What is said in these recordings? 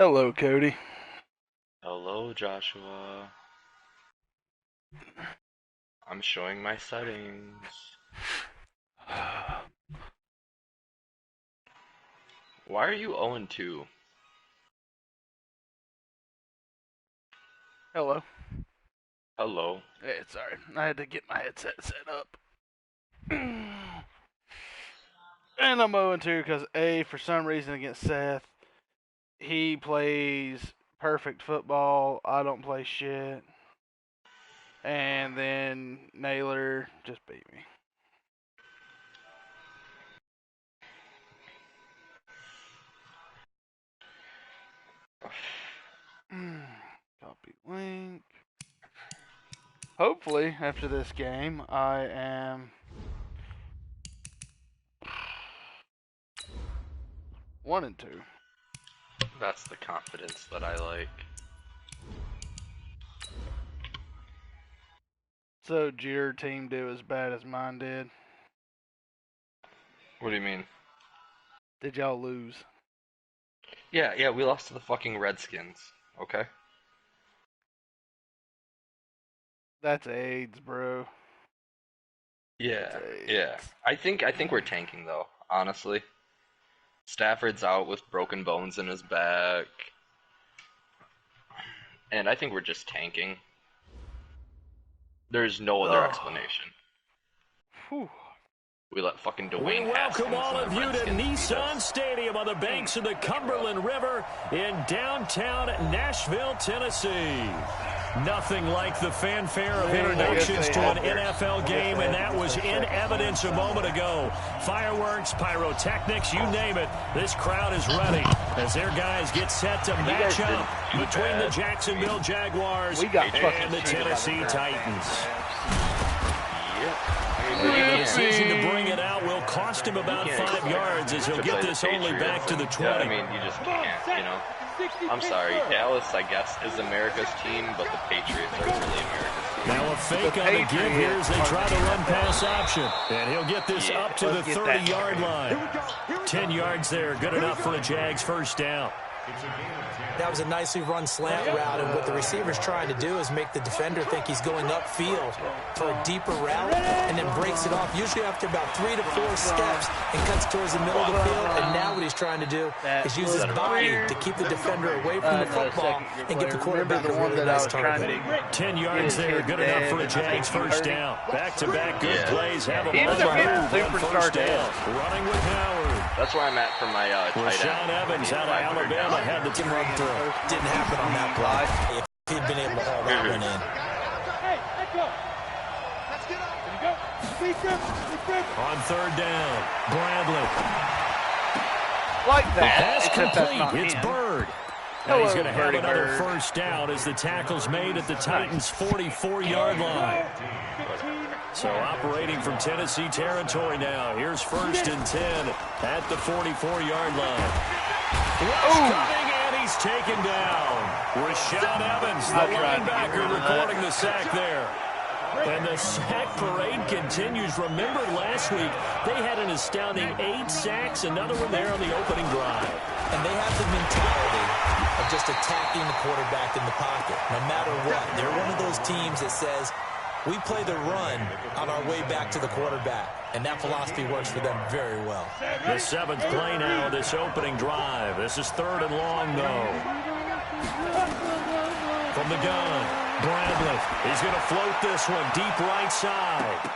Hello, Cody. Hello, Joshua. I'm showing my settings. Why are you 0-2? Hello. Hello. Hey, sorry. I had to get my headset set up. And I'm 0-2 because for some reason against Seth, he plays perfect football. I don't play shit. And then Naylor just beat me. Copy link. Hopefully, after this game, I am 1-2. That's the confidence that I like. So, did your team do as bad as mine did? What do you mean? Did y'all lose? Yeah, we lost to the fucking Redskins, okay? That's AIDS, bro. Yeah, That's AIDS. yeah. I think we're tanking though, honestly. Stafford's out with broken bones in his back. And I think we're just tanking. There's no other explanation. Whew. We let fucking Dwayne We welcome Haskins all and of the you to Redskins beat Nissan us. Stadium on the banks of the Cumberland River in downtown Nashville, Tennessee. Nothing like the fanfare of introductions to an NFL game, and that was in evidence a moment ago. Fireworks, pyrotechnics, you name it. This crowd is ready as their guys get set to match up between the Jacksonville Jaguars and the Tennessee Titans. The decision to bring it out will cost him about 5 yards as he'll get this only back to the 20. Yeah, I mean, you just can't, you know. I'm sorry, Dallas, I guess, is America's team, but the Patriots are really America's team. Now a fake on the give here as they try to run pass option. And he'll get this up to the 30-yard line. 10 yards there, good enough for a Jags first down. That was a nicely run slant route, and what the receiver's trying to do is make the defender think he's going upfield for a deeper route, and then breaks it off, usually after about 3 to 4 steps, and cuts towards the middle of the field. And now what he's trying to do is use his body to keep the defender away from the football and give the quarterback a really nice target. 10 yards there, good enough for a Jags first down. Back-to-back good plays have them on the move on first down. Running with Howard. That's where I'm at for my tight end. Rashaan Evans out of Alabama had the run through. Didn't happen on that play. If he'd been able to haul that one in. On third down, Bradley. Like The that. pass complete. It's Bird. And he's going to have another Bird. first down as the tackle's made at the Titans' 44-yard line. So operating from Tennessee territory now. Here's first and 10 at the 44-yard line. Rush coming, and he's taken down. Rashaan Evans, the linebacker, recording the sack there. And the sack parade continues. Remember last week, they had an astounding 8 sacks, another one there on the opening drive. And they have the mentality of just attacking the quarterback in the pocket, no matter what. They're one of those teams that says, we play the run on our way back to the quarterback. And that philosophy works for them very well. The 7th play now of this opening drive. This is third and long, though. From the gun, Bradley. He's going to float this one deep right side.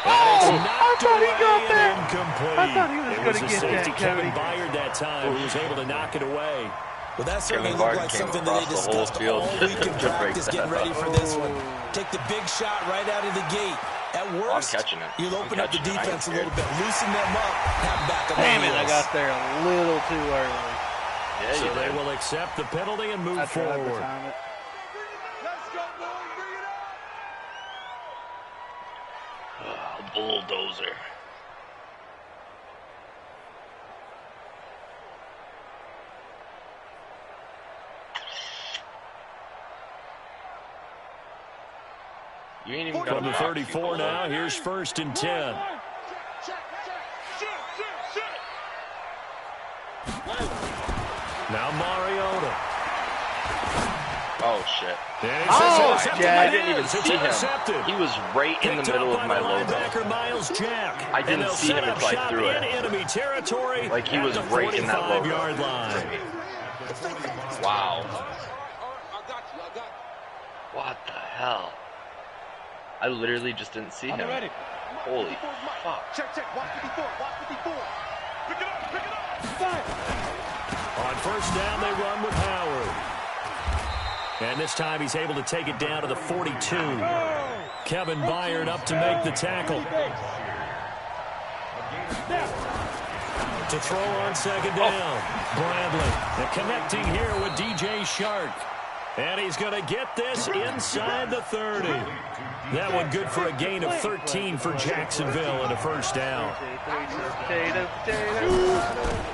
I thought he got that. Incomplete. I thought he was going to get safety that, Kevin Cody. Byard that time who was able to knock it away. Well, that certainly Kevin looked Byard like came something that they across the whole discussed field all week in to break practice, that getting ready up. for this one. Take the big shot right out of the gate. At worst, I'm catching it. you'll open up the catching it. I ain't defense a little bit, scared. loosen them up, have back up Damn the it, I heels. got there a little too early. Yeah, So you they did. will accept the penalty and move I tried to forward. time it. Bulldozer. You ain't even got From the 34 now, here's first and 10. Now Mario Oh, shit. Jack. I didn't even see him. He was right in the middle of my logo. I didn't see him until I threw it. Like, he was right in that logo. Wow. What the hell? I literally just didn't see him. Holy fuck. On first down, they run with Howard. And this time he's able to take it down to the 42. Kevin Byard up to make the tackle. To throw on second down. Bradley connecting here with DJ Shark. And he's going to get this inside the 30. That one good for a gain of 13 for Jacksonville and a first down.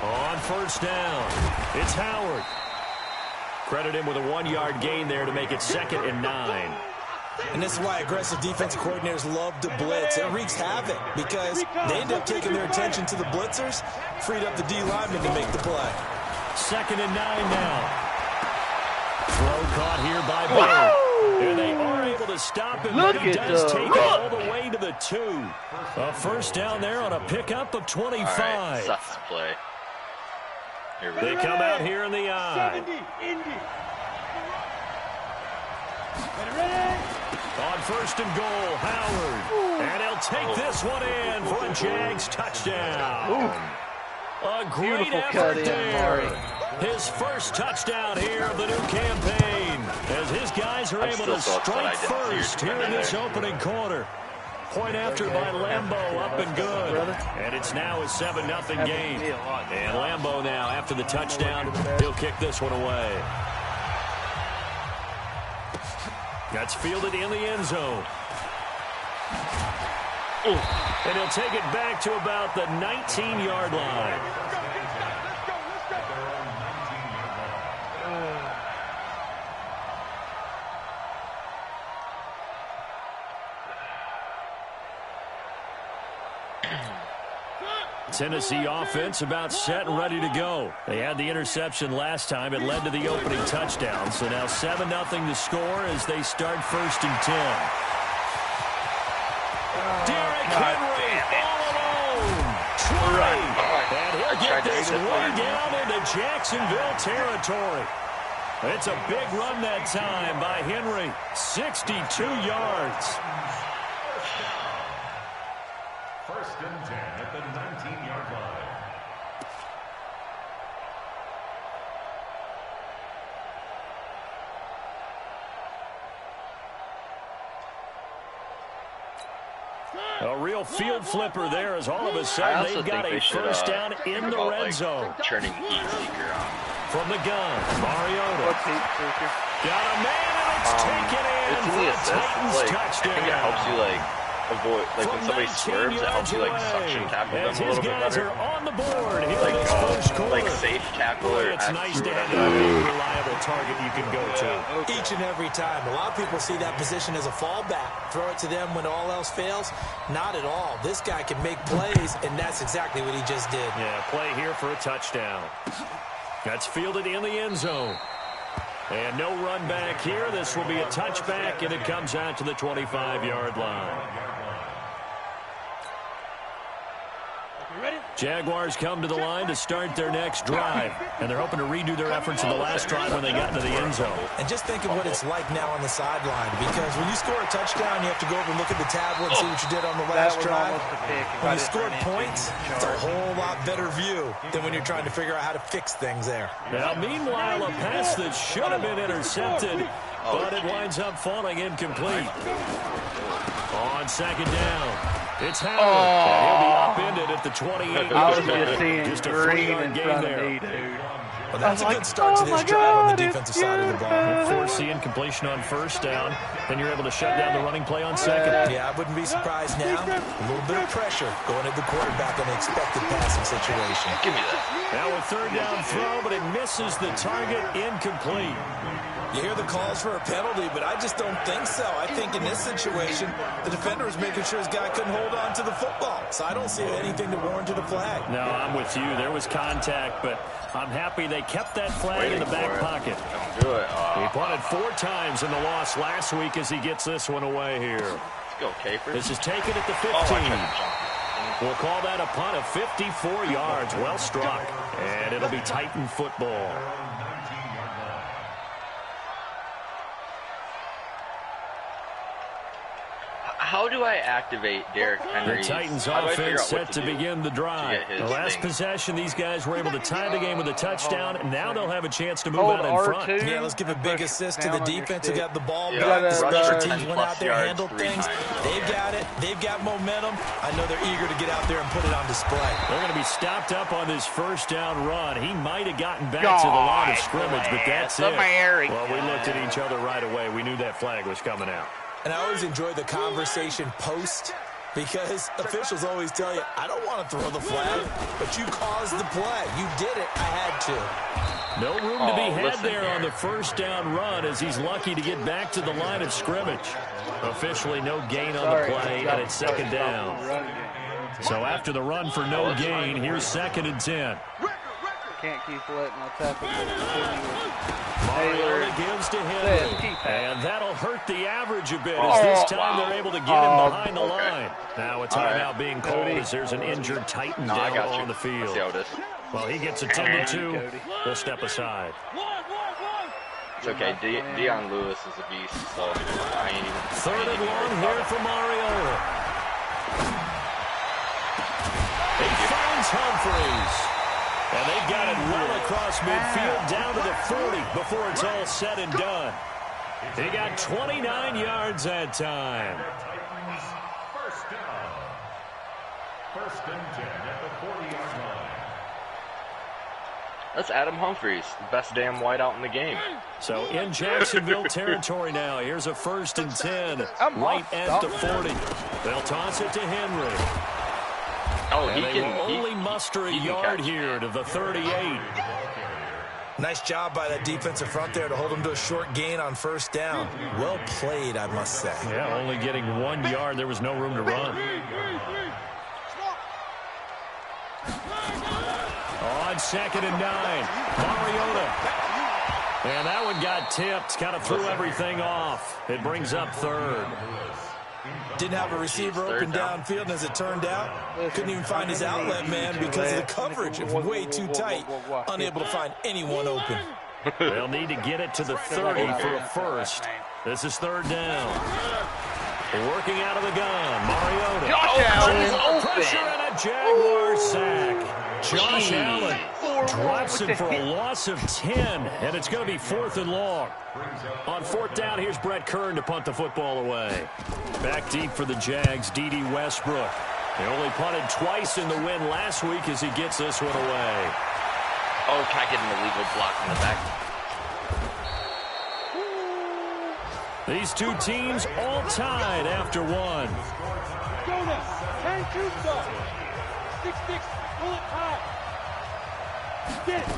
On first down, it's Howard. Credit him with a 1-yard gain there to make it 2nd and 9. And this is why aggressive defensive coordinators love to blitz. It wreaks havoc because they end up taking their attention to the blitzers, freed up the D lineman to make the play. 2nd and 9 now. Throw caught here by Byard. And they are able to stop him, but he does take it all the way to the 2. A first down there on a pickup of 25. All right, sucks to play. Here we They go. come out here in the eye. On first and goal, Howard. And he'll take this one in for a Jags touchdown. A great effort there. His first touchdown here of the new campaign as his guys are able to strike first here in this opening quarter. Point after by Lambeau, up and good. And it's now a 7-0 game. And Lambeau now, after the touchdown, he'll kick this one away. That's fielded in the end zone. And he'll take it back to about the 19-yard line. Tennessee offense about set and ready to go. They had the interception last time. It led to the opening touchdown. So now 7-0 to score as they start 1st and 10. Derrick Henry all alone. 20. And he'll get this way down into Jacksonville territory. It's a big run that time by Henry. 62 yards. 1st and 10 at the 19-yard line. A real field flipper there as all of a sudden they've got a first down in the red zone. Turning heat seeker on. From the gun, Mariota. Got a man and it's taken in for a Titans touchdown. I think it helps you avoid, when somebody swerves, it helps you suction tackle them a little bit better. On the board here in this first quarter. Safe tackle or it's nice to have a reliable target you can go to. Each and every time. A lot of people see that position as a fallback. Throw it to them when all else fails. Not at all. This guy can make plays, and that's exactly what he just did. Yeah, play here for a touchdown. That's fielded in the end zone. And no run back here. This will be a touchback, and it comes out to the 25-yard line. Jaguars come to the line to start their next drive, and they're hoping to redo their efforts in the last drive when they got into the end zone. And just think of what it's like now on the sideline, because when you score a touchdown, you have to go over and look at the tablet and see what you did on the last drive. When you scored points, it's a whole lot better view than when you're trying to figure out how to fix things there. Now, meanwhile, a pass that should have been intercepted, but it winds up falling incomplete. On second down. It's Howard. He'll be upended at the 28. I was just seeing just a green 3-yard in gain front there. of me, dude. Well, that's a good start to this drive on the defensive side of the ball. Force the incompletion on first down. Then you're able to shut down the running play on second. Yeah, I wouldn't be surprised now. A little bit of pressure going at the quarterback on the expected passing situation. Give me that. Now a third down throw, but it misses the target, incomplete. You hear the calls for a penalty, but I just don't think so. I think in this situation, the defender was making sure his guy couldn't hold on to the football. So I don't see anything to warrant a flag. No, I'm with you. There was contact, but I'm happy they kept that flag in the back pocket. Do it. He punted 4 times in the loss last week as he gets this one away here. Let's go, Capers. This is taken at the 15. We'll call that a punt of 54 yards. Well struck. And it'll be Titan football. How do I activate Derrick Henry? The Titans offense set to begin the drive. The last possession, these guys were able to tie the game with a touchdown, and now they'll have a chance to move out in front. Yeah, let's give a big assist to the defense who got the ball back. The special teams went out there, handled things. They've got it. They've got momentum. I know they're eager to get out there and put it on display. They're going to be stopped up on this first down run. He might have gotten back to the line of scrimmage, but that's it. Well, we looked at each other right away. We knew that flag was coming out. And I always enjoy the conversation post because officials always tell you, I don't want to throw the flag, but you caused the play. You did it. I had to. No room to be had there on the first down run as he's lucky to get back to the line of scrimmage. Officially no gain on the play, and it's second down. So after the run for no gain, here's 2nd and 10. Can't keep letting what's happening. Mariota gives to Henry, and that'll hurt the average a bit as this time they're able to get him behind the line. Now a timeout being called as there's an injured Titan down on the field. Well, he gets attended to. We'll step aside. It's okay. Deion Lewis is a beast, so I ain't even. 3rd and 1 here for Mariota. He finds Humphries. And they've got it well across midfield down to the 40 before it's all said and done. He got 29 yards that time. First down. 1st and 10 at the 40-yard line. That's Adam Humphries, the best damn wideout in the game. So in Jacksonville territory now. Here's a 1st and 10 right at the 40. They'll toss it to Henry. And they will only muster a yard here to the 38. Nice job by that defensive front there to hold them to a short gain on 1st down. Well played, I must say. Yeah, only getting 1 yard. There was no room to run. On 2nd and 9, Mariota. And that one got tipped. Kind of threw everything off. It brings up 3rd. Didn't have a receiver open downfield, and as it turned out, couldn't even find his outlet man because of the coverage. It was way too tight, unable to find anyone open. They'll need to get it to the 30 for a first. This is 3rd down. Working out of the gun, Mariota. Pressure and a Jaguar sack. Josh Allen drops him for a loss of 10, and it's going to be 4th and long. On 4th down, here's Brett Kern to punt the football away. Back deep for the Jags, D.D. Westbrook. They only punted twice in the win last week as he gets this one away. Oh, can I get an illegal block in the back? These two teams all tied after one. Jonas, 10-2 stop. 6-6, pull it high. Get it.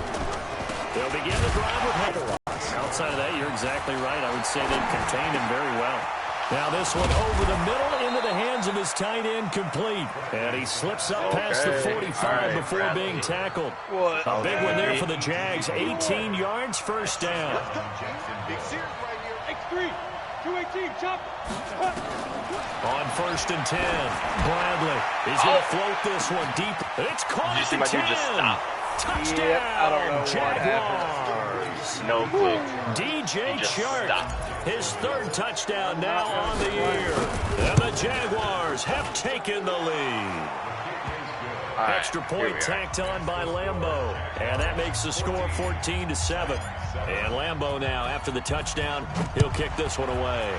They'll begin the drive with Heather. Outside of that, you're exactly right. I would say they've contained him very well. Now this one over the middle into the hands of his tight end, complete. And he slips up past the 45 before being tackled. A big one there for the Jags. 18 yards, 1st down. X3, 218, chop. On 1st and 10, Bradley. He's going to float this one deep. It's caught at the 10. Touchdown, I don't know Jaguars. No clue. DJ Chark, his 3rd touchdown now on the year. And the Jaguars have taken the lead. Right, extra point tacked on by Lambeau. And that makes the score 14-7. And Lambeau now, after the touchdown, he'll kick this one away.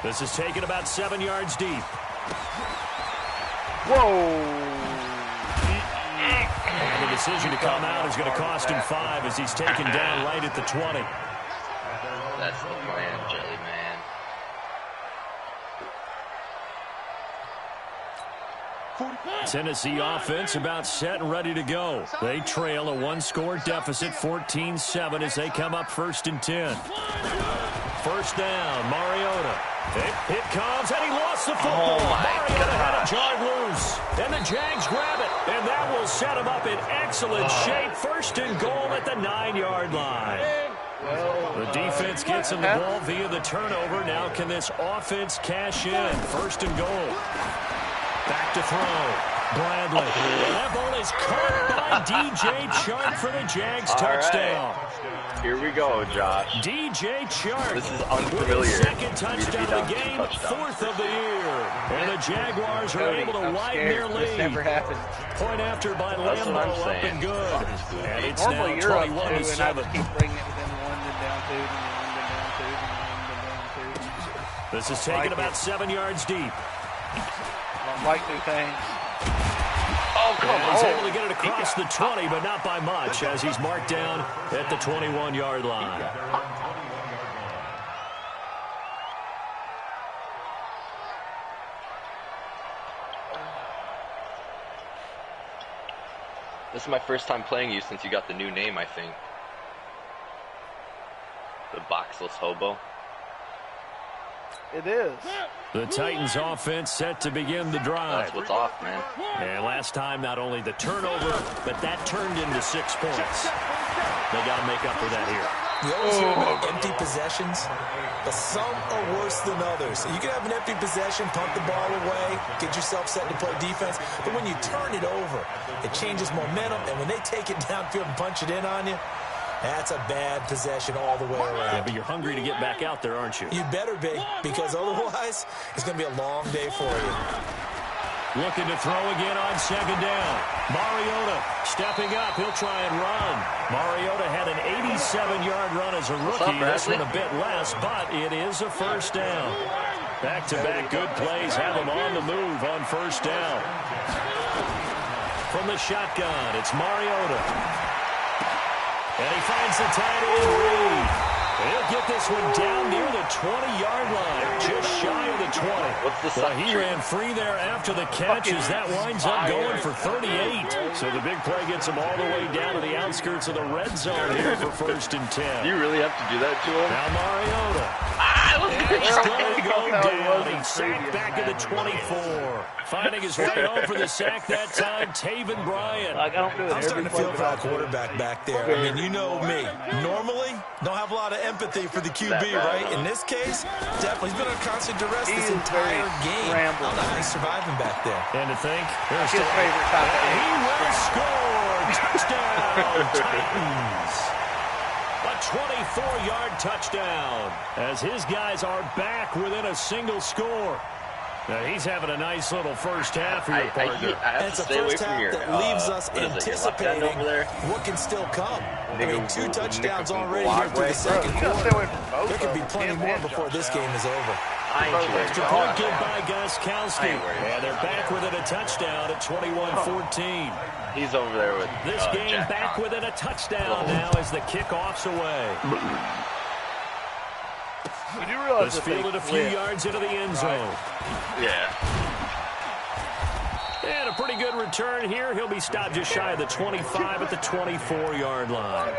This is taken about 7 yards deep. Whoa. And the decision to come out is going to cost him 5 as he's taken down right at the 20. That's the plan, Jelly Man. Tennessee offense about set and ready to go. They trail a 1-score deficit, 14-7, as they come up 1st and 10. first down. Mariota. It comes, and he lost the football. Oh my Mariota had gosh. it jarred loose. And the Jags grab it. And that will set him up in excellent shape. First and goal at the 9-yard line. The defense gets him the ball via the turnover. Now can this offense cash in? First and goal. Back to throw. Bradley. That ball is caught by DJ Chark for the Jags touchdown. Right. Here we go, Josh. DJ Chark. This is unfamiliar. With his second touchdown of the game, fourth of the year. And the Jaguars are able to widen their lead. This never happened. Point after by Lambo, up and good. And it's Normally now you're up 2, 21-7. and I would keep bringing it within 1, then down 2, then 1, then down 2, then 1, then down 2. This is taken about 7 yards deep. I don't like new things. Oh, come on. He's able to get it across the 20, but not by much, as he's marked down at the 21-yard line. This is my first time playing you since you got the new name, I think. The Boxless Hobo. It is. The Titans offense set to begin the drive. That's what's off, man. And last time, not only the turnover, but that turned into 6 points. They got to make up for that here. We always hear about empty possessions, but some are worse than others. You can have an empty possession, punt the ball away, get yourself set to play defense, but when you turn it over, it changes momentum, and when they take it downfield and punch it in on you, that's a bad possession all the way around. Yeah, but you're hungry to get back out there, aren't you? You better be, because otherwise, it's going to be a long day for you. Looking to throw again on second down. Mariota stepping up. He'll try and run. Mariota had an 87-yard run as a rookie. This one a bit less, but it is a first down. Back-to-back good plays have him on the move on first down. From the shotgun, it's Mariota. And he finds the tight end, Reed. He'll get this one down near the 20-yard line, just shy of the 20. What's the well, he ran free there after the catch as that winds up going for 38. So the big play gets him all the way down to the outskirts of the red zone here for first and 10. Do you really have to do that to him? Now Mariota. He's going to go down. He sacked back at the 24. Finding his way home for the sack that time, Taven Bryan. I'm starting to feel for our quarterback back there. I mean, you know me. Normally, don't have a lot of empathy for the QB, right? In this case, definitely. He's been under constant duress this entire game. I don't know how he's surviving back there. And to think, there's His favorite type of he will score. Touchdown, Titans. A 24-yard touchdown as his guys are back within a single score. Now, he's having a nice little first half here, partner. And it's a first half that leaves us anticipating what can still come. I mean, 2 touchdowns already here through the second quarter. There could be plenty more before this game is over. Extra point good by Gostkowski. And they're back within a touchdown at 21-14. He's over there with this game Jack back within a touchdown now as the kickoff's away. You do realize this fielded a few yards into the end zone. Yeah. And a pretty good return here. He'll be stopped just shy of the 25 at the 24-yard line.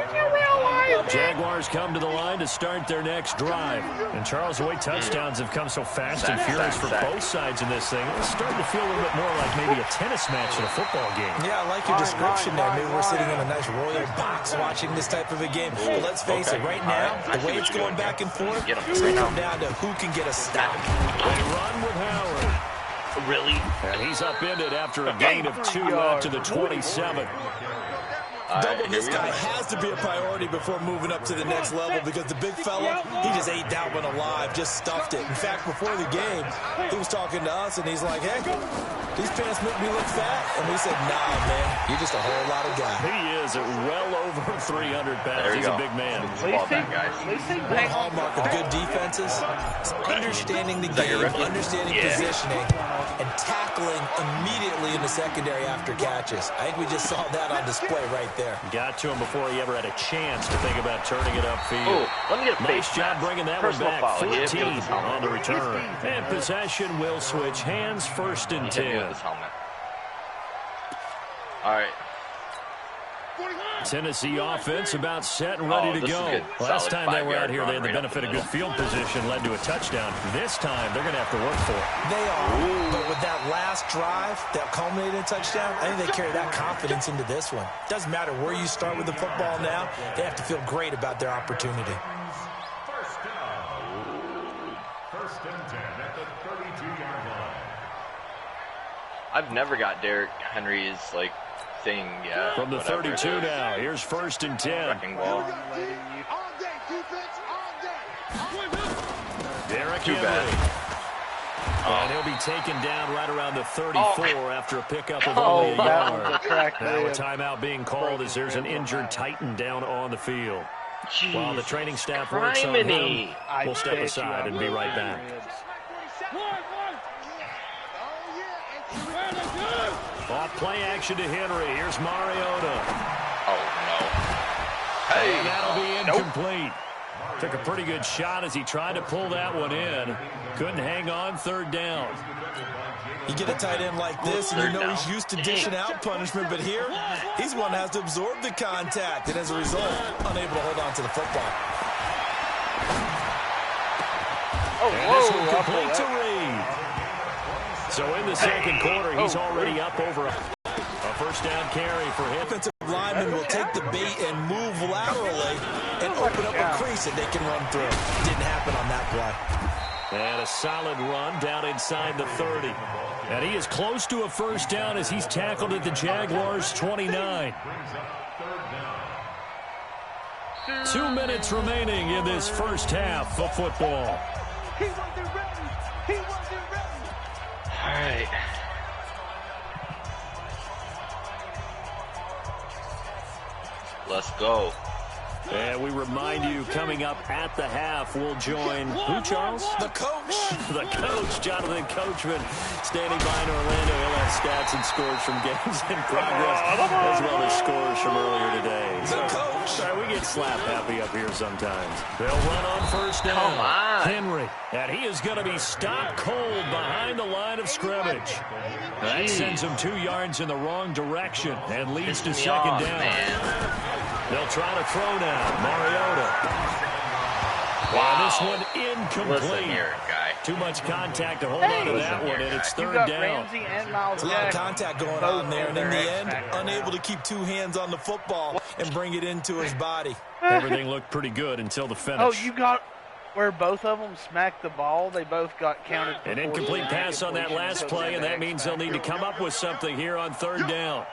Jaguars come to the line to start their next drive. And Charles, the way touchdowns have come so fast and furious for both sides in this thing, it's starting to feel a little bit more like maybe a tennis match in a football game. Yeah, I like your description there. Maybe we're sitting in a nice royal box watching this type of a game. But let's face it, right now, the way it's going back and forth, it's going to come down to who can get a stop. They run with Howard. Really? And he's upended after a gain of 2 out to the 27. Double this guy has to be a priority before moving up to the next level because the big fella, he just ate that one alive, just stuffed it. In fact, before the game, he was talking to us, and he's like, hey, these pants make me look fat. And we said, nah, man, you're just a whole lot of guy. He is at well over 300 pounds. He's a big man. One hallmark of good defenses is understanding the game, understanding positioning, and tackling immediately in the secondary after catches. I think we just saw that on display right there. Got to him before he ever had a chance to think about turning it upfield. Oh, let me get a nice job bringing that one back. Foul. 14 on the return. And possession will switch hands, first and 10. All right. Tennessee offense about set and ready to go. Last time they were out here, they had the benefit of good field position, led to a touchdown. This time, they're going to have to work for it. They are. But with that last drive that culminated in a touchdown, I think they carry that confidence into this one. Doesn't matter where you start with the football now. They have to feel great about their opportunity. First down. First and 10 at the 32-yard line. I've never got Derrick Henry's, like, thing yet. From the 32 now, here's first and 10. Wrecking ball. Derrick Too Henry. bad. And he'll be taken down right around the 34 after a pickup of only a yard. Now a timeout being called as there's an injured Titan down on the field. Jeez, While the training staff works on him, criminy. we'll step aside and be right back. Off play action to Henry. Here's Mariota. Oh, no. Hey. And that'll be incomplete. Took a pretty good shot as he tried to pull that one in. Couldn't hang on, third down. You get a tight end like this, and you know he's used to dishing out punishment, but here, he's one that has to absorb the contact, and as a result, unable to hold on to the football. And this one complete to Reed. So in the second quarter, he's already up over a first down carry for him. Offensive lineman will take the bait and move laterally and open up a crease that they can run through. Didn't happen on that play. And a solid run down inside the 30. And he is close to a first down as he's tackled at the Jaguars' 29. 2 minutes remaining in this first half of football. He wasn't ready. He wasn't ready. All right. Let's go. And we remind you, coming up at the half, we'll join who, Charles? The coach. The coach, Jonathan Coachman, standing by in Orlando. He'll have stats and scores from games in progress, as well as scores from earlier today. The coach. We get slap happy up here sometimes. They'll run on first down. Come on. Henry, and he is going to be stopped cold behind the line of scrimmage. That sends him 2 yards in the wrong direction and leads to second down. Man. They'll try to throw now. Mariota. Wow. And this one incomplete. Listen here, guy. Too much contact to hold on to that one, and it's third down. Ramsey and Miles There's a lot of Jack contact going on there, and in the end, unable to keep 2 hands on the football and bring it into his body. Everything looked pretty good until the finish. Oh, you got where both of them smacked the ball. They both got counted. An incomplete pass on that last play, and that means they'll need to come up with something here on third down.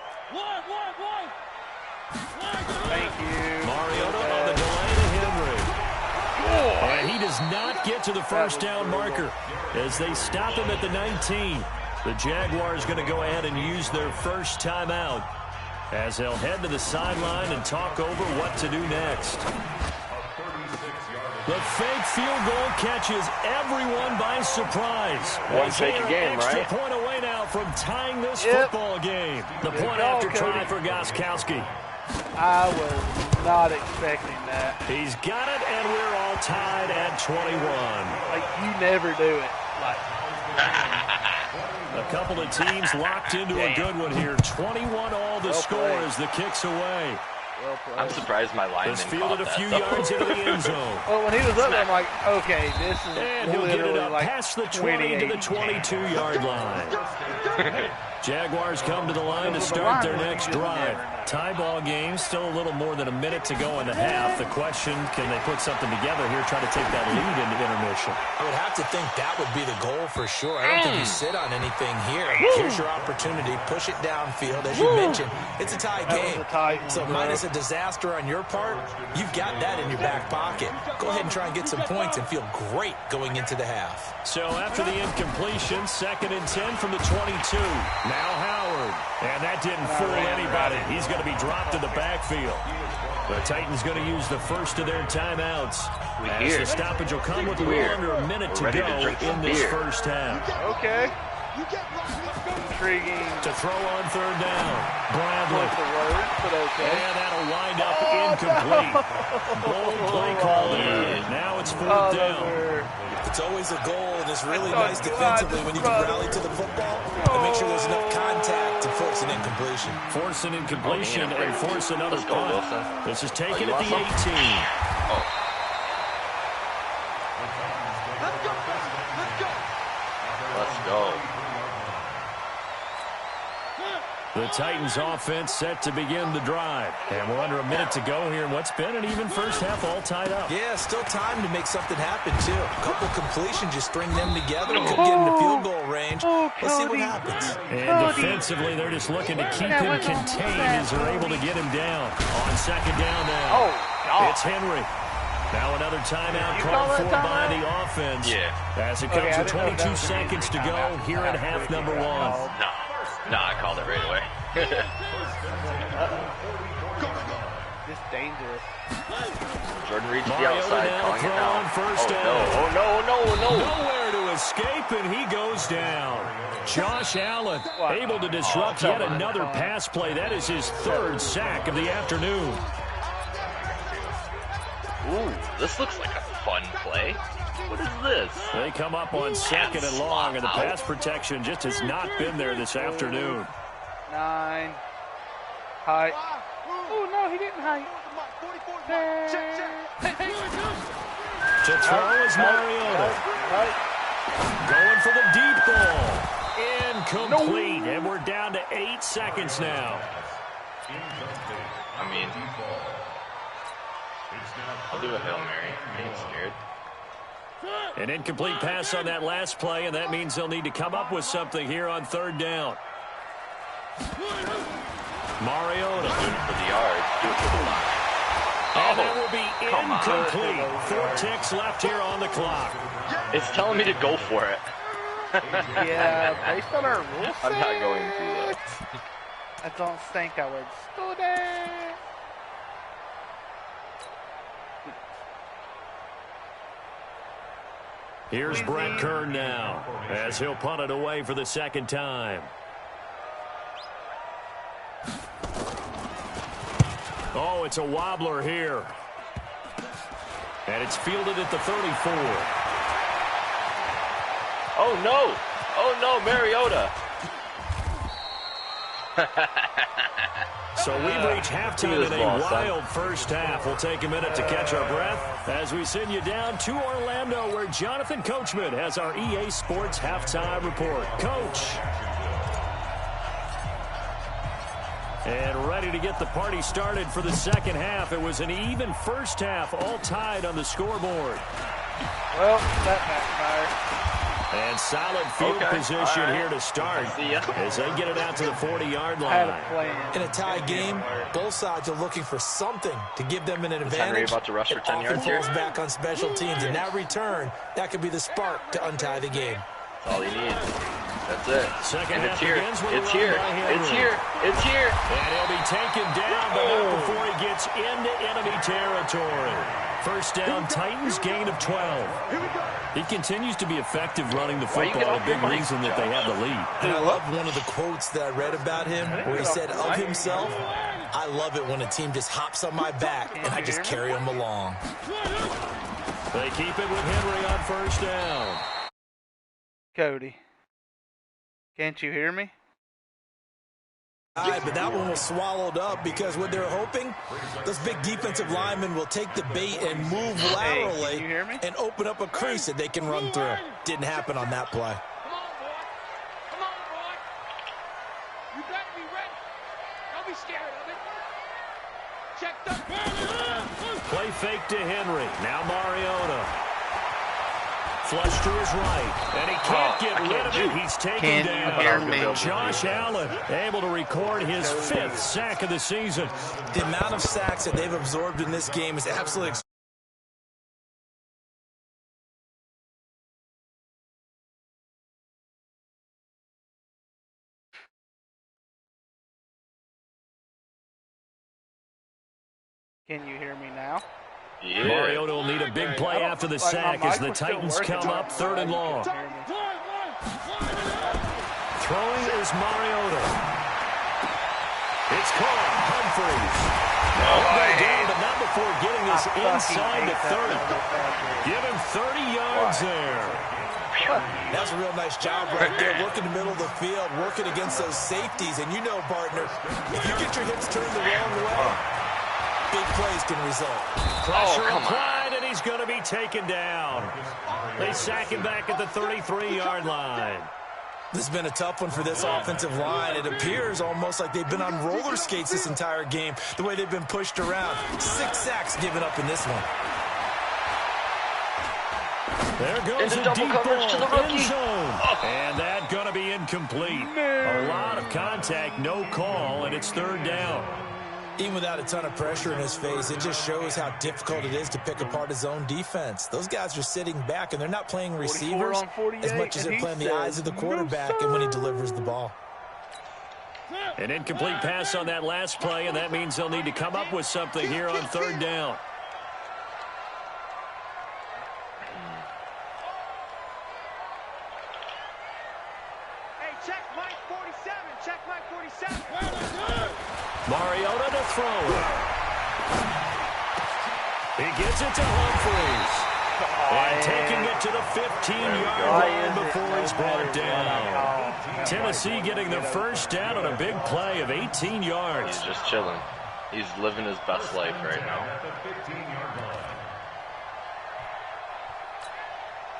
Thank you. Mariota on the delay to Henry. And he does not get to the first down marker as they stop him at the 19. The Jaguars going to go ahead and use their first timeout as they'll head to the sideline and talk over what to do next. The fake field goal catches everyone by surprise. One fake a game, extra right? point away now from tying this football game. The point after try for Gostkowski. I was not expecting that. He's got it, and we're all tied at 21. Like, you never do it. Like, A couple of teams locked into a good one here. 21 all the score as the kick's away. well played. I'm surprised my lineman This caught fielded a that, few though. yards into the end zone. Well, when he was up there, I'm like, okay, this is And he'll get it literally up like past the 20 to the 28. 22-yard line. Jaguars come to the line to start their next drive. Tie ball game, still a little more than a minute to go in the half. The question, can they put something together here, try to take that lead into intermission? I would have to think that would be the goal for sure. I don't think you sit on anything here. Here's your opportunity. Push it downfield. As you mentioned, it's a tie game. So minus a disaster on your part, you've got that in your back pocket. Go ahead and try and get some points and feel great going into the half. So after the incompletion, 2nd and 10 from the 22. Now Howard. And that didn't fool anybody. He's going to be dropped in the backfield. The Titans going to use the first of their timeouts. As the stoppage will come with a little under a minute to go in this first half. Okay. Intriguing. To throw on third down. Bradley. The word, but okay. And that'll wind up incomplete. Bold play call there. Now it's fourth down. It's always a goal, and it's really nice defensively when you can rally to the football and make sure there's enough contact to force an incompletion. Force an incompletion and force another punt. Wilson. This is taken at the 18. Oh. Let's go. The Titans offense set to begin the drive. And we're under a minute to go here in what's been an even first half, all tied up. Yeah, still time to make something happen, too. A couple completions, just string them together. Could get into field goal range. Let's see what happens. And defensively, they're just looking to keep him contained as they're able to get him down. On second down now. It's Henry. Now another timeout called for by the offense. Yeah. As it comes with 22 seconds to go here at half number 1. No, I called it right away. Just dangerous. Jordan reached the outside, calling it down. First down. Oh, no. Nowhere to escape, and he goes down. Josh Allen able to disrupt yet another pass play. That is his 3rd sack of the afternoon. Ooh, this looks like a fun play. What is this? They come up on second and long, and the pass protection just has not been there this afternoon. 9. Height. Oh, no, he didn't height. To throw is Mariota. Going for the deep ball. Incomplete, and we're down to 8 seconds now. I mean, I'll do a Hail Mary. I ain't scared. An incomplete pass on that last play, and that means they'll need to come up with something here on 3rd down. Mariota. Do it for the yards. Do it for the line. And that will be incomplete. 4 ticks left here on the clock. It's telling me to go for it. Yeah, based on our rules. I'm not going to, though. I don't think I would. Student. Here's Brett Kern now, as he'll punt it away for the 2nd time. Oh, it's a wobbler here. And it's fielded at the 34. Oh, no. Oh, no, Mariota. So we've reached halftime in a wild first half. We'll take a minute to catch our breath as we send you down to Orlando, where Jonathan Coachman has our EA Sports halftime report. Coach. And ready to get the party started for the 2nd half. It was an even first half, all tied on the scoreboard. Well, that backfired. And solid field position here to start as they get it out to the 40-yard line. In a tie game, both sides are looking for something to give them an advantage. Henry about to rush for 10 yards here. Falls back on special teams, and that return, that could be the spark to untie the game. That's all he needs. That's it. Second and half it's here. begins with It's here. It's here. It's here. And he'll be taken down, but not before he gets into enemy territory. First down, Titans, gain of 12. He continues to be effective running the football, a big reason that they have the lead. And I love one of the quotes that I read about him where he said of himself, I love it when a team just hops on my back and I just carry them along. They keep it with Henry on first down. Cody, can't you hear me? But that one was swallowed up because what they're hoping, those big defensive linemen will take the bait and move laterally and open up a crease that they can run through. Didn't happen on that play. Come on, boy. You better be ready. Don't be scared of it. Check the play fake to Henry. Now Mariota. Flush to his right, and he can't get rid of it. He's taken down. Josh Allen able to record his 5th sack of the season. The amount of sacks that they've absorbed in this game is absolutely Can you hear me now? Yeah. Mariota will need a big play after the sack as the Titans come up 3rd and long. Throwing is Mariota. It's caught. Humphreys. Down, but not before getting this inside the 30. Give him 30 yards there. That's a real nice job right there, working the middle of the field, working against those safeties. And you know, partner, if you get your hips turned the wrong way, big plays can result. Pressure applied, and he's going to be taken down. They sack him back at the 33-yard line. This has been a tough one for this offensive line. It appears almost like they've been on roller skates this entire game, the way they've been pushed around. 6 sacks given up in this one. There goes a deep ball to the rookie. End zone. And that's going to be incomplete. A lot of contact, no call, and it's 3rd down. Even without a ton of pressure in his face, it just shows how difficult it is to pick apart his own defense. Those guys are sitting back, and they're not playing receivers as much as they're playing the eyes of the quarterback and when he delivers the ball. An incomplete pass on that last play, and that means they'll need to come up with something here on 3rd down. Hey, check Mike 47. Check Mike 47. Mariota to throw. He gets it to Humphries. And taking it to the 15-yard line before he's brought down. Tennessee getting the first down on a big play of 18 yards. He's just chilling. He's living his best life right now.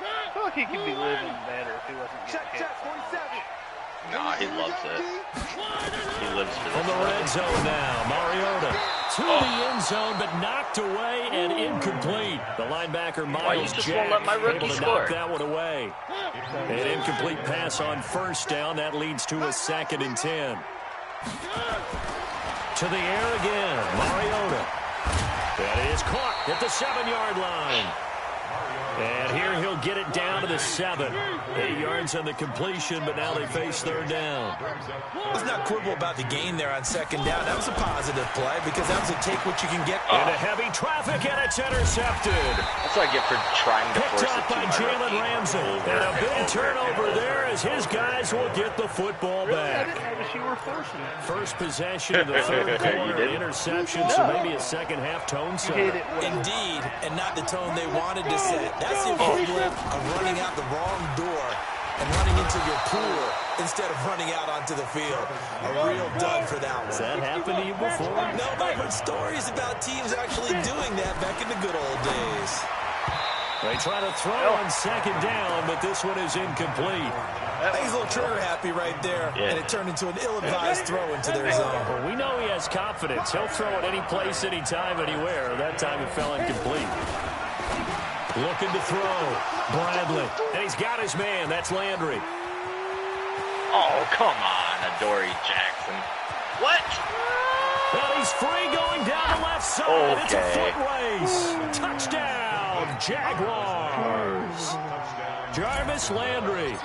I feel like he could be living better if he wasn't getting hit. Check 47. Nah, he loves it. He lives for this. On the red zone now, Mariota to the end zone, but knocked away and incomplete. The linebacker, Miles Jack, able to knock that one away. An incomplete pass on 1st down. That leads to a 2nd and 10. To the air again, Mariota. That is caught at the 7-yard line. And here he'll get it down to the 7. 8 yards on the completion, but now they face 3rd down. Let's not quibble about the gain there on 2nd down. That was a positive play because that was a take what you can get. Into heavy traffic, and it's intercepted. That's what I get for trying to force it. Picked up by Jalen Ramsey. And a big turnover there as his guys will get the football back. First possession of the 3rd quarter, interception, so maybe a second-half tone setter. Indeed, and not the tone they wanted to set. That's the equivalent of running out the wrong door and running into your pool instead of running out onto the field. A real dud for that one. Has that happened to you before? No, but I've heard stories about teams actually doing that back in the good old days. They try to throw on 2nd down, but this one is incomplete. I think he's a little trigger happy right there, and it turned into an ill-advised throw into their zone. Well, we know he has confidence. He'll throw it any place, anytime, anywhere. That time it fell incomplete. Looking to throw. Bradley. And he's got his man. That's Landry. Oh, come on, Adoree Jackson. What? Well, he's free going down the left side. It's a foot race. Touchdown, Jaguars. Jarvis Landry,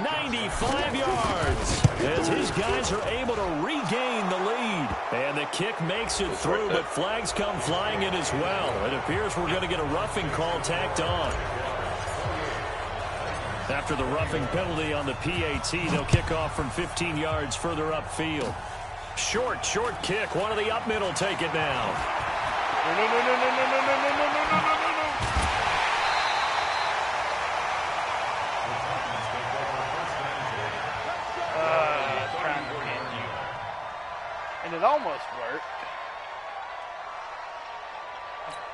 95 yards, as his guys are able to regain the lead. And the kick makes it through, but flags come flying in as well. It appears we're going to get a roughing call tacked on. After the roughing penalty on the PAT, they'll kick off from 15 yards further upfield. Short kick. One of the up middle take it now. No. And it almost worked.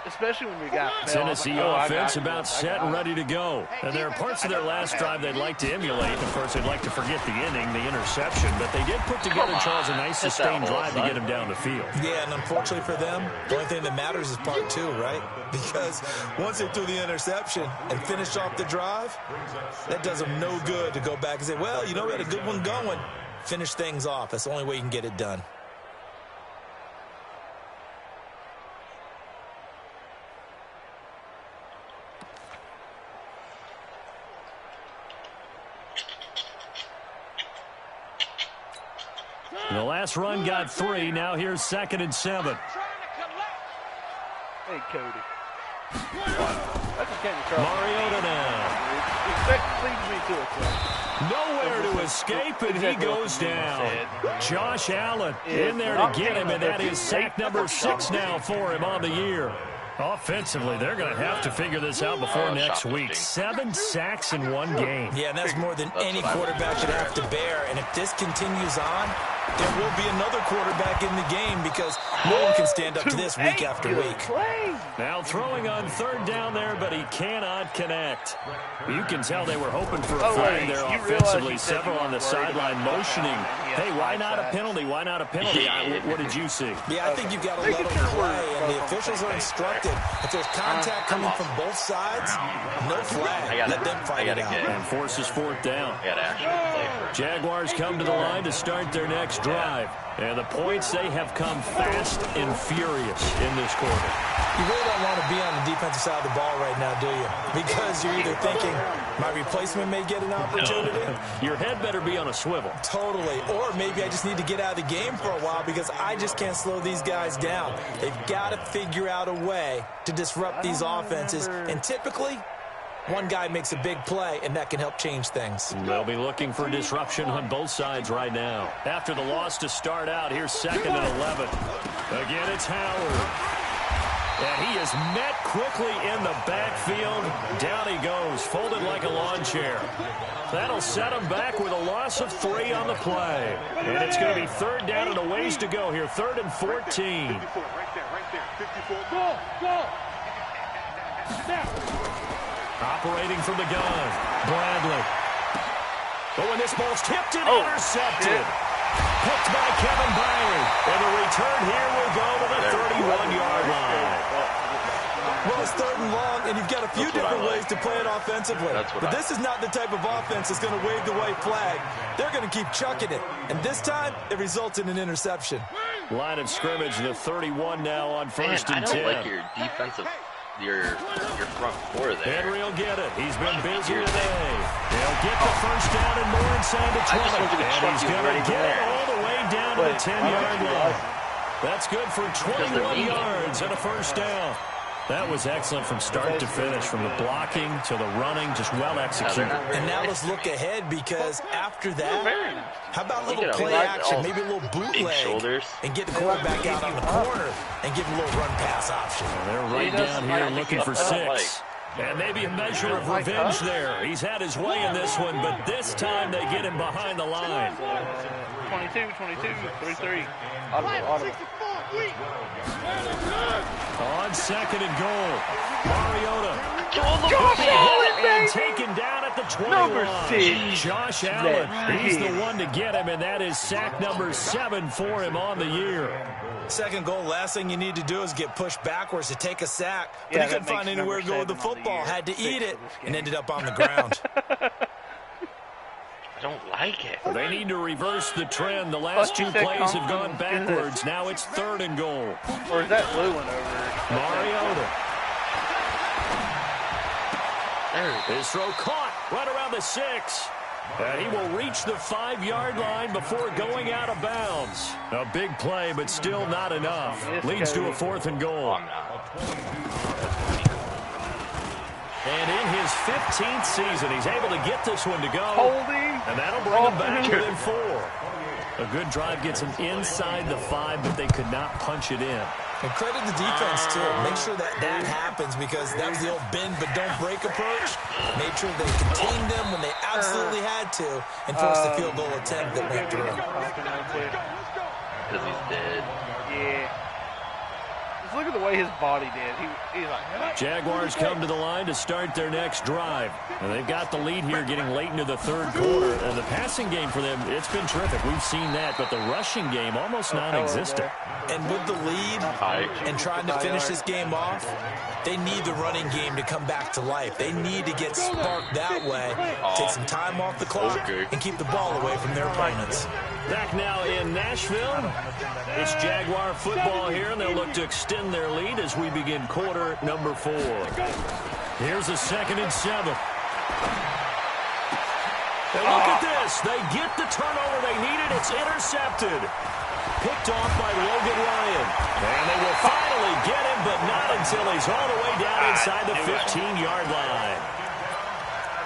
Especially when we got Tennessee offense about set and ready to go. And there are parts of their last drive they'd like to emulate. Of course, they'd like to forget the inning, the interception. But they did put together, Charles, a nice sustained drive to get him down the field. Yeah, and unfortunately for them, the only thing that matters is part 2, right? Because once they threw the interception and finished off the drive, that does them no good to go back and say, well, you know, we had a good one going. Finish things off. That's the only way you can get it done. The last run got 3. Now here's 2nd and 7. Hey, Cody. I just came across. Mariota now. Leads me to a play. Nowhere to escape, and he goes down. Josh Allen in there to get him, and that is sack number 6 now for him on the year. Offensively, they're going to have to figure this out before next week. 7 sacks in one game. Yeah, and that's more than any quarterback should have to bear. And if this continues on, there will be another quarterback in the game because no one can stand up to this week after week. Now throwing on third down there, but he cannot connect. You can tell they were hoping for a flag there offensively. Several on the sideline motioning. Hey, why not a penalty? Why not a penalty? What did you see? Yeah, I think you've got to let them play, and the officials are instructed. If there's contact coming from both sides, no flag. Let them fight it out. And forces fourth down. Jaguars come to the line to start their next drive. And the points, they have come fast and furious in this quarter. You really don't want to be on the defensive side of the ball right now, do you? Because you're either thinking, my replacement may get an opportunity. Your head better be on a swivel. Totally. Or maybe I just need to get out of the game for a while because I just can't slow these guys down. They've got to figure out a way to disrupt these offenses. And typically, one guy makes a big play, and that can help change things. They'll be looking for disruption on both sides right now. After the loss to start out, here's 2nd and 11. Again, it's Howard. And he is met quickly in the backfield. Down he goes, folded like a lawn chair. That'll set him back with a loss of 3 on the play. And it's going to be 3rd down and a ways to go here. 3rd and 14. 54, right there. 54. Go. Operating from the gun, Bradley. But when this ball's tipped and intercepted. Picked by Kevin Byard. And the return here will go to the 31-yard line. Well, it's 3rd and long, and you've got a few different ways to play it offensively. But this is not the type of offense that's going to wave the white flag. They're going to keep chucking it. And this time, it results in an interception. Line of scrimmage, the 31 now on 1st and 10. I don't like your defensive, your front four there. Henry will get it. He's been busy today. He'll get the first down and more inside the 20. And he's going to get it all the way down to the 10-yard line. That's good for 21 yards and a first down. That was excellent from start to finish, from the blocking to the running, just well executed. And now let's look ahead, because after that, how about a little play action, maybe a little bootleg, and get the quarterback out on the corner and give him a little run pass option. Well, they're right down here looking for 6. And maybe a measure of revenge there. He's had his way in this one, but this time they get him behind the line. 22, 3-3. Audible. On 2nd and goal, Mariota. Josh Allen, and taken down at the 21. Number 6. Josh Allen. He's the one to get him, and that is sack number 7 for him on the year. 2nd goal, last thing you need to do is get pushed backwards to take a sack. But he couldn't find anywhere to go with the football. Had to eat it and ended up on the ground. I don't like it. They need to reverse the trend. The last 2 plays have gone backwards. Now it's 3rd and goal. Or is that Lewin over? Mariota. His throw caught right around the 6. And he will reach the 5-yard line before going out of bounds. A big play, but still not enough. Leads to a 4th and goal. And in his 15th season, he's able to get this one to go. Holding. And that'll bring him back within 4. A good drive gets him inside the 5, but they could not punch it in. And credit the defense, too. Make sure that happens, because that was the old bend but don't break approach. Made sure they contained them when they absolutely had to and forced the field goal attempt that went through. Because he's dead. Yeah. Just look at the way his body did. He's like... Jaguars come to the line to start their next drive. And they've got the lead here getting late into the 3rd quarter. And the passing game for them, it's been terrific. We've seen that. But the rushing game, almost non-existent. And with the lead and trying to finish this game off, they need the running game to come back to life. They need to get sparked that way, take some time off the clock, and keep the ball away from their opponents. Back now in Nashville, it's Jaguar football here, and they'll look to extend their lead as we begin quarter number 4. Here's a 2nd and 7. And look at this. They get the turnover they needed. It's intercepted. Picked off by Logan Ryan. And they will finally get him, but not until he's all the way down inside the 15-yard line.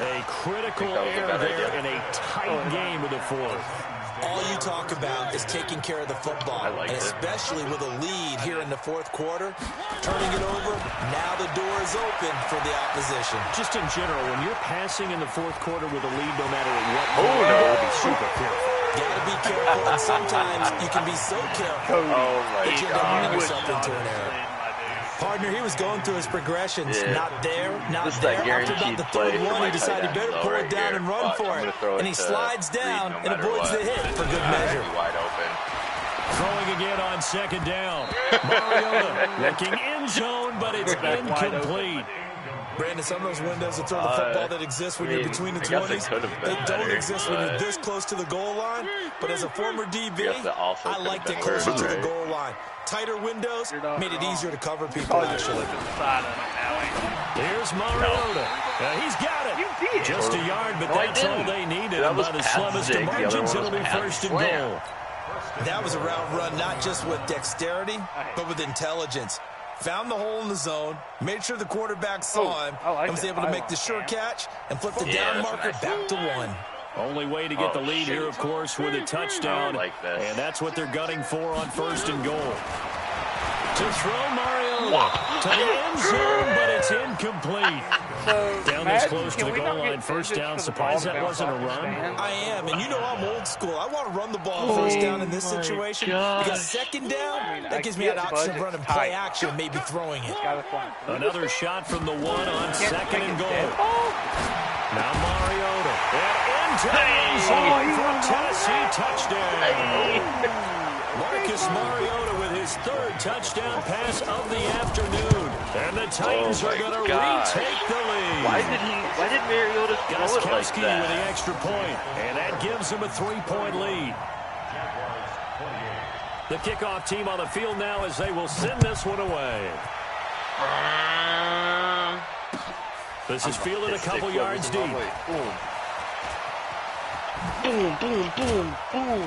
A critical error there in a tight game of the fourth. All you talk about is taking care of the football, and especially with a lead here in the fourth quarter. Turning it over, now the door is open for the opposition. Just in general, when you're passing in the fourth quarter with a lead, no matter what, you got to be super careful. Got to be careful, and sometimes you can be so careful that you end up running yourself into an error. Partner, he was going through his progressions. Yeah. Not there, not this there. After about the third one, he decided he better pull it down and run for it. And he slides down and avoids the hit for good measure. Wide open. Throwing again on second down. Mariota looking in zone, but it's incomplete. Brandon, some of those windows to throw the football that exist when you're between the 20s, they don't exist when you're this close to the goal line. But as a former DB, I liked it closer to the goal line. Tighter windows made it easier to cover people, actually. Here's Mariota. He's got it. Just a yard, but that's all they needed. And by the slimmest of margins, it'll be first and goal. That was a route run, not just with dexterity, but with intelligence. Found the hole in the zone, made sure the quarterback saw him, and was able to make the sure catch and flip the down marker back to 1. Only way to get the lead here, of course, with a touchdown. And that's what they're gunning for on first and goal. To throw Mariota to the end zone, but it's incomplete. Down this close to the goal line, first down. Surprised that wasn't a run. I am, and you know I'm old school. I want to run the ball first down in this situation because second down, that gives me an option of running play action, maybe throwing it. Another shot from the one on second and goal. Now Mariota. And into the end zone for a Tennessee touchdown. Marcus Mariota with his third touchdown pass of the afternoon. And the Titans are going to retake the lead. Why did Mariota throw it like that? With the extra point, and that gives him a 3-point lead. The kickoff team on the field now as they will send this one away. This is fielded a couple yards deep. Boom, boom, boom, boom, boom.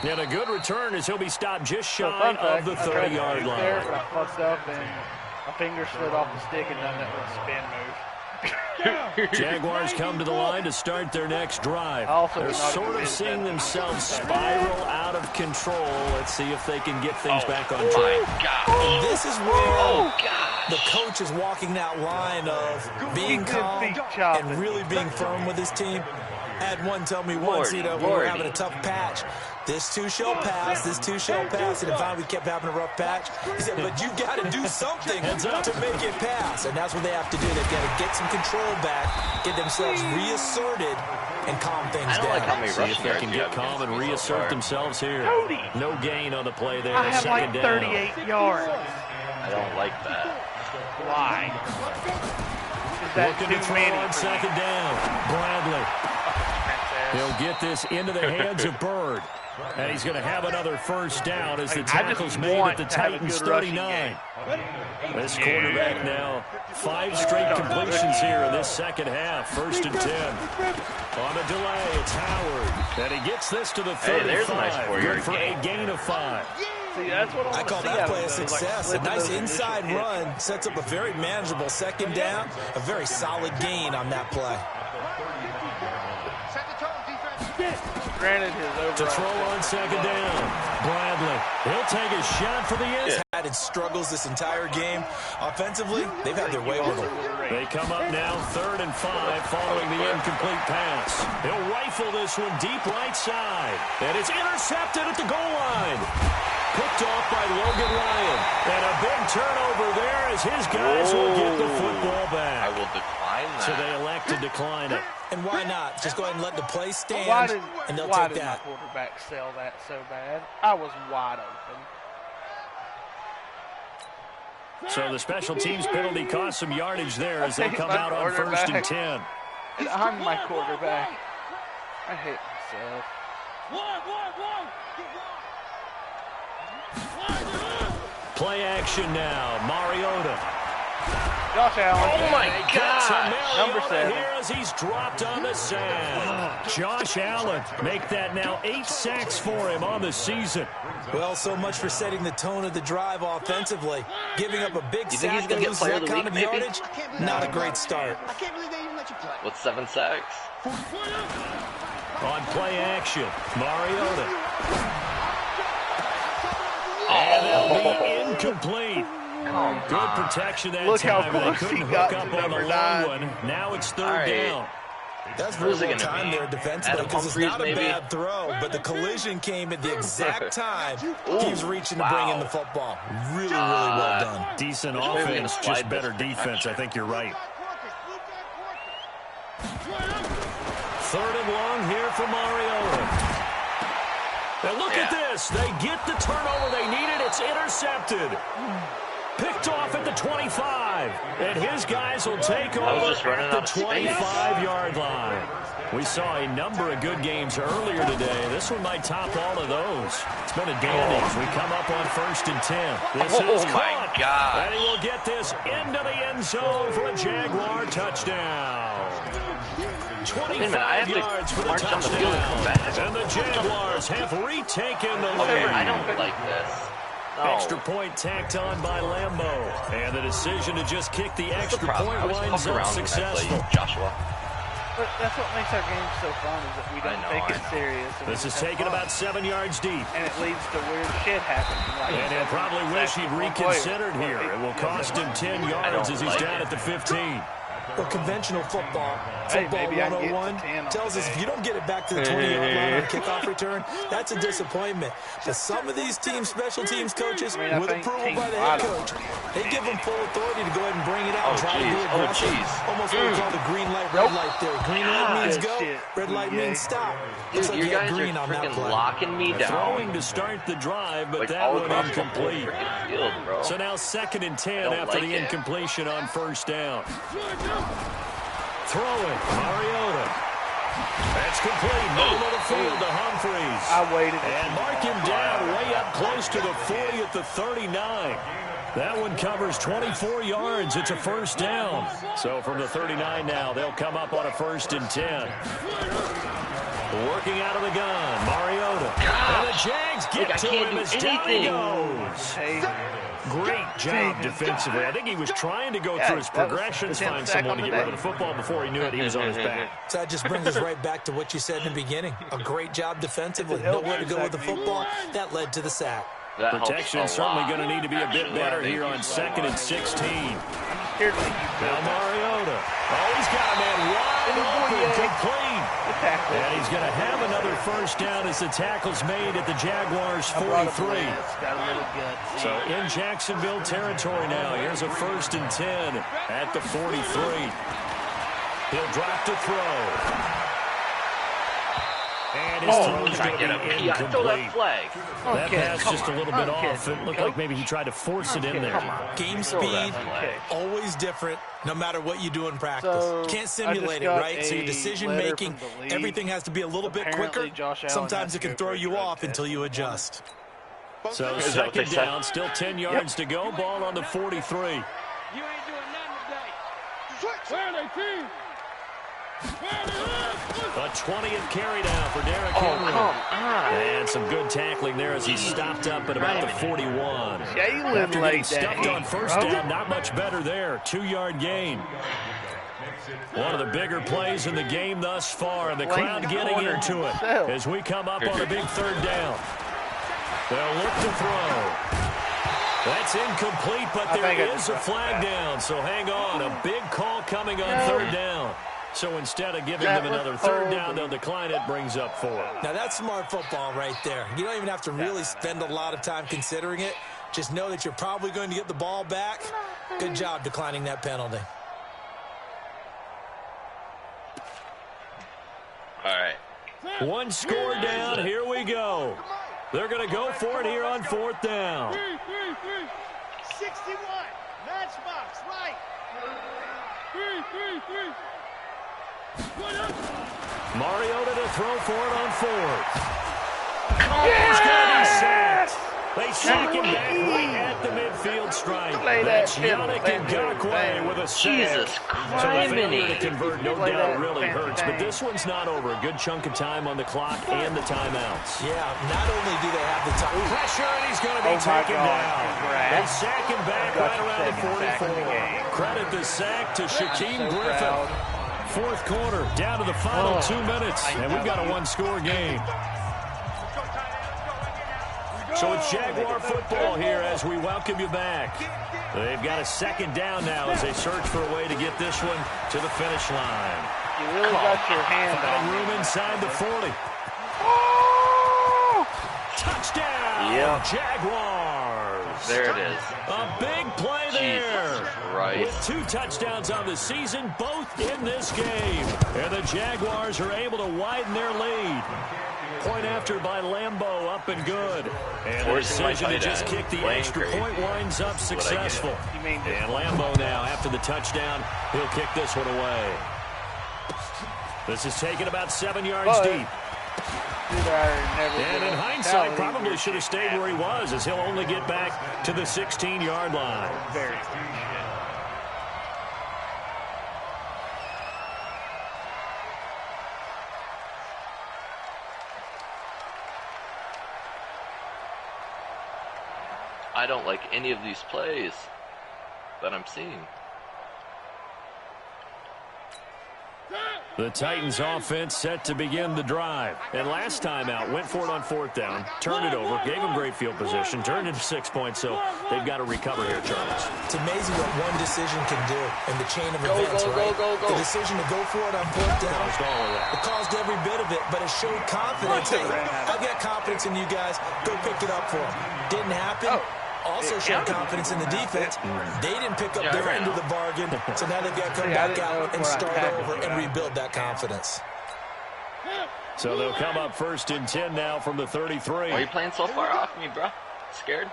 And a good return as he'll be stopped just shy of the 30-yard line. I fucked up and my finger slid off the stick and done that little spin move. Jaguars come to the line to start their next drive. They're sort of seeing themselves spiral out of control. Let's see if they can get things back on track. And this is where the coach is walking that line of being calm and really being firm with his team. I had one tell me once, we were having a tough patch. This too shall pass, this too shall pass. And finally we kept having a rough patch. He said, but you got to do something to make it pass. And that's what they have to do. They've got to get some control back, get themselves reasserted, and calm things down. See if they can get calm and reassert themselves here. No gain on the play there. I have like 38 yards. I don't like that. Why? Looking to throw on second down. Bradley. He'll get this into the hands of Bird. And he's going to have another first down as the tackle's made at the Titans 39. This quarterback now, 5 straight completions here in this second half. First and 10. On the delay, it's Howard. And he gets this to the 35. Hey, there's a nice 4-yard for a gain of 5. See, that's what I call that play a success. A nice inside run sets up a very manageable second down. A very solid gain on that play. Granted, his to throw on second down. Bradley. He'll take a shot for the end. Had struggles this entire game. Offensively, they've had their way with them. They come up now 3rd and 5 following the incomplete pass. He'll rifle this one deep right side. And it's intercepted at the goal line. Picked off by Logan Ryan. And a big turnover there as his guys will get the football back. I will decline that. So they elect to decline it. And why not? Just go ahead and let the play stand, and they'll take that. Why did my quarterback sell that so bad? I was wide open. So the special teams penalty cost some yardage there as they come out on 1st and 10. And I'm my quarterback. I hate myself. Play action now. Mariota. Josh Allen. Oh, my God. Number 7. Here as he's dropped on the sand. Josh Allen make that now 8 sacks for him on the season. Well, so much for setting the tone of the drive offensively. Giving up a big sack to lose that kind of yardage, not a great start. I can't believe they even with 7 sacks. On play action, Mariota. And that'll be incomplete. Good protection that Look time. how They close couldn't he hook got up to on the number long 9. one. Now it's third down. That's very well timed there defensively because it's not a bad throw, but the collision came at the exact time he's reaching to bring in the football. Really, really well done. Decent offense, just better defense. I think you're right. Third and long here for Mariota. And look at this. They get the turnover they needed. It's intercepted. Picked off at the 25. And his guys will take over at the 25-yard line. We saw a number of good games earlier today. This one might top all of those. It's been a dandy as we come up on 1st and 10. This is caught. God. And he will get this into the end zone for a Jaguar touchdown. 25 yards for the touchdown. And the Jaguars have retaken the lead. Okay, I don't like this. No. Extra point tacked on by Lambeau. And the decision to just kick the extra point winds up successful. Joshua. But that's what makes our game so fun is that we don't take it serious. This is taken about 7 yards deep. And it leads to weird shit happening. Like And he'll probably wish he'd reconsidered here. It will cost him 10 yards as he's down at the 15. Well, conventional football maybe 101 tells us if you don't get it back to the 20-yard line on a kickoff return, that's a disappointment. But some of these teams, special teams coaches, with approval by the head coach, they give them full authority to go ahead and bring it out and try to be aggressive. Almost what we call the green light, red light theory. Green light means go, red light means stop. Looks like you you got guys green are on that freaking play. locking me down. Throwing to start the drive, but like that one across the incomplete. whole field, bro. So now 2nd and 10 after the incompletion on 1st down. Throwing, Mariota. That's complete. Middle of the field to Humphreys. I waited. And mark him down way up close to the 40 at the 39. That one covers 24 yards. It's a 1st down. So from the 39 now, they'll come up on a 1st and 10. Working out of the gun, Mariota. And the Jags get to him as down he goes. Great job defensively. I think he was trying to go through his progressions, find someone to get rid of the football before he knew it. He was on his back. So that just brings us right back to what you said in the beginning. A great job defensively. Nowhere to go with the football. That led to the sack. Protection is certainly going to need to be a bit better here on 2nd and 16. Now Mariota. Oh, he's got a man wide open, complete. And he's going to have another 1st down as the tackle's made at the Jaguars' 43. So in Jacksonville territory now. Here's a 1st and 10 at the 43. He'll drop to throw. And his throw's going to be incomplete. That pass just a little bit off. It looked like maybe he tried to force it in there. Game speed, always different, no matter what you do in practice. So, can't simulate it, right? So your decision-making, everything has to be a little bit quicker. Sometimes it can throw you off until you adjust. So 2nd down, still 10 yards to go. Ball on the 43. You ain't doing nothing today. Where are they, team? A 20th carry down for Derrick Henry. Come on. And some good tackling there as he stopped up at about the 41. After getting stuffed on 1st down, not much better there. 2-yard gain. One of the bigger plays in the game thus far, and the crowd getting into it as we come up on a big 3rd down. They'll look to throw. That's incomplete, but there is a flag down, so hang on. A big call coming on 3rd down. So instead of giving them another 3rd down, they'll decline it, brings up 4. Now that's smart football right there. You don't even have to really spend a lot of time considering it. Just know that you're probably going to get the ball back. Good job declining that penalty. All right. One score down. Here we go. They're going to go for it here on 4th down. 61. Matchbox, right. 3. Mariota to throw for it on 4th. He's going to be sacked. They sack him back right at the midfield stripe. That's Yannick Ngakoue with a sack. Jesus Christ. So the failure to convert, no doubt, really hurts. But this one's not over. A good chunk of time on the clock and the timeouts. Yeah, not only do they have the time. Pressure, and he's going to be taken down. They sack him back right around the 44. Credit the sack to Shaquem Griffin. fourth quarter, down to the final 2 minutes, and we've got a one-score game. So it's Jaguar football here as we welcome you back. They've got a second down now as they search for a way to get this one to the finish line. You really got your hand on room inside the 40. Oh! Touchdown! Yep. Jaguars! There it is. A big play there. Jesus Christ. With 2 touchdowns on the season, both in this game. And the Jaguars are able to widen their lead. Point after by Lambeau, up and good. And the decision to just kick the extra point winds up successful. And Lambeau now, after the touchdown, he'll kick this one away. This is taken about 7 yards deep. And in hindsight, probably should have stayed where he was, as he'll only get back to the 16-yard line. Very I don't like any of these plays that I'm seeing. The Titans offense set to begin the drive. And last time out, went for it on 4th down, turned it over, gave them great field position, turned it to 6 points, so they've got to recover here, Charles. It's amazing what one decision can do in the chain of events, right? The decision to go for it on 4th down, it caused every bit of it, but it showed confidence. Hey, I've got confidence in you guys. Go pick it up for them. Didn't happen. Also showed confidence in the defense. They didn't pick up their end of the bargain, so now they've got to come back out and start over and rebuild that confidence. So they'll come up 1st and 10 now from the 33. Why are you playing so far off me, bro? Scared?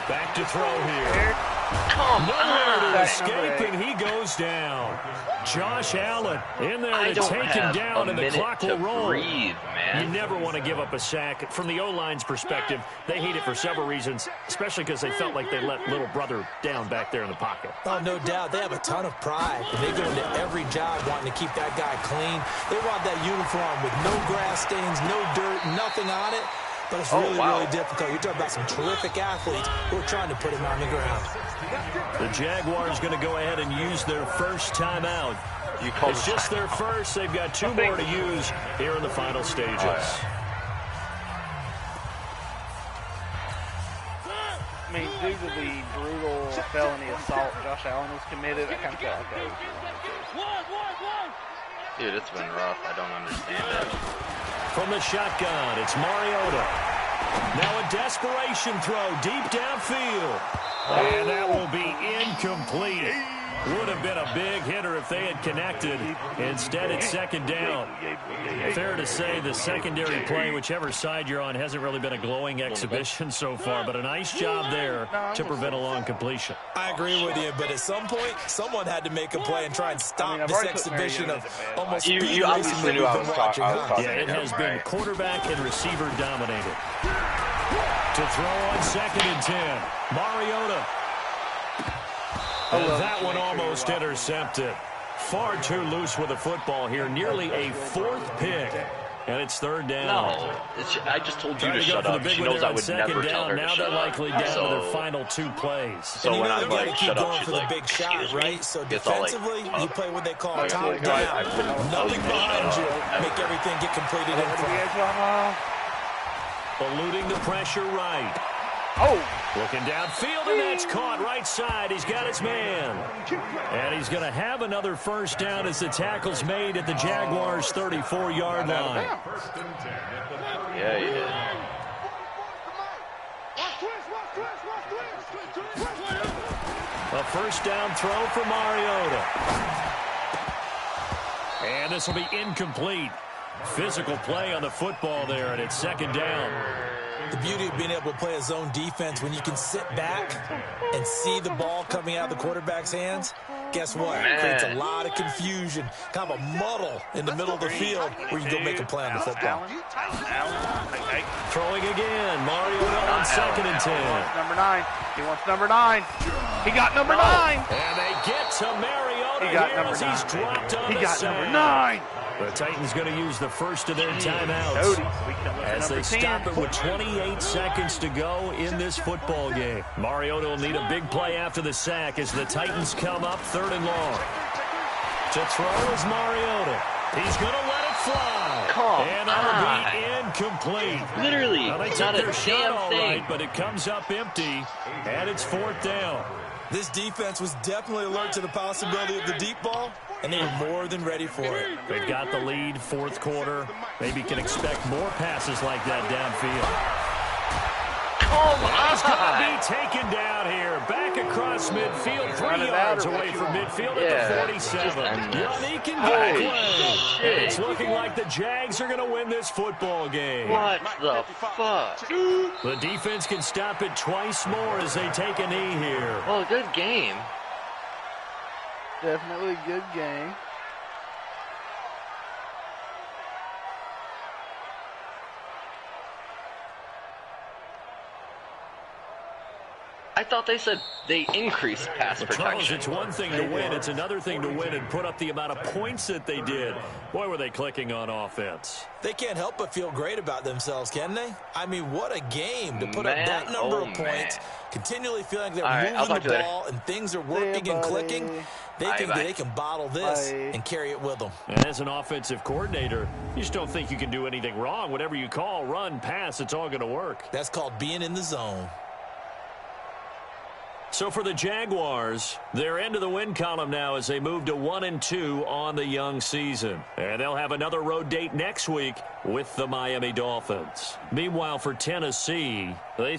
Back to throw here. Come on! Escape, and he goes down. Josh Allen in there to take him down, and the clock will roll. Breathe, man. You never want to give up a sack. From the O-line's perspective, they hate it for several reasons, especially because they felt like they let little brother down back there in the pocket. Oh, no doubt. They have a ton of pride, and they go into every job wanting to keep that guy clean. They want that uniform with no grass stains, no dirt, nothing on it. But it's really difficult. You're talking about some terrific athletes who are trying to put him on the ground. The Jaguars going to go ahead and use their first timeout. It's just their first. They've got 2 more to use here in the final stages. I mean, due to the brutal felony assault Josh Allen has committed, I kind of feel like that. Dude, it's been rough. I don't understand it. From the shotgun, it's Mariota. Now a desperation throw deep downfield. And that will be incomplete. Would have been a big hitter if they had connected. Instead, it's 2nd down. Fair to say the secondary play, whichever side you're on, hasn't really been a glowing exhibition so far, but a nice job there to prevent a long completion. I agree with you, but at some point, someone had to make a play and try and stop this exhibition of almost speed you obviously knew I was talking. Yeah, it has been quarterback and receiver dominated. To throw on 2nd and 10, Mariota. And that one almost intercepted. Far too loose with the football here. Nearly a 4th pick. And it's 3rd down. No, I just told you to shut up. She knows I would never tell her to now shut they're up. likely down to their final 2 plays. So when I'm like, shut up, she's for like, the big shot, excuse me? right? So It's all like, defensively, you play what they call like, top like, down. Nothing shut behind up. you. Make everything get completed in front. Eluding the pressure right. Looking downfield, and that's caught right side. He's got his man. And he's going to have another 1st down as the tackle's made at the Jaguars' 34-yard line. Yeah, he did. A 1st down throw for Mariota. And this will be incomplete. Physical play on the football there, and it's 2nd down. The beauty of being able to play a zone defense when you can sit back and see the ball coming out of the quarterback's hands, guess what? It creates a lot of confusion, kind of a muddle in the middle of the field where you can go make a play on the football. Throwing again, Mariota on 2nd and 10. Number 9. He wants number 9. He got number 9. And they get to Mariota He got here number as 9. he's dropped on He the got sack. number 9. The Titans going to use the first of their timeouts as they stop it with 28 seconds to go in this football game. Mariota will need a big play after the sack as the Titans come up 3rd and long. To throw is Mariota. He's going to let it fly. And that'll be incomplete. Literally, well, they took their shot all right, but it comes up empty, and it's 4th down. This defense was definitely alert to the possibility of the deep ball, and they were more than ready for it. They've got the lead, 4th quarter. Maybe can expect more passes like that downfield. He's going to be taken down here. Back across midfield, 3 yards away from midfield at the 47. Yannick and it's looking like the Jags are going to win this football game. What the fuck? The defense can stop it twice more as they take a knee here. Oh, good game. Definitely good game. I thought they said they increased pass protection. It's one thing to win. It's another thing to win and put up the amount of points that they did. Boy, were they clicking on offense. They can't help but feel great about themselves, can they? I mean, what a game to put up that number of points, continually feeling like they're moving the ball and things are working and clicking. They think that they can bottle this and carry it with them. And as an offensive coordinator, you just don't think you can do anything wrong. Whatever you call, run, pass, it's all going to work. That's called being in the zone. So for the Jaguars, they're into the win column now as they move to 1-2 on the young season. And they'll have another road date next week with the Miami Dolphins. Meanwhile, for Tennessee, they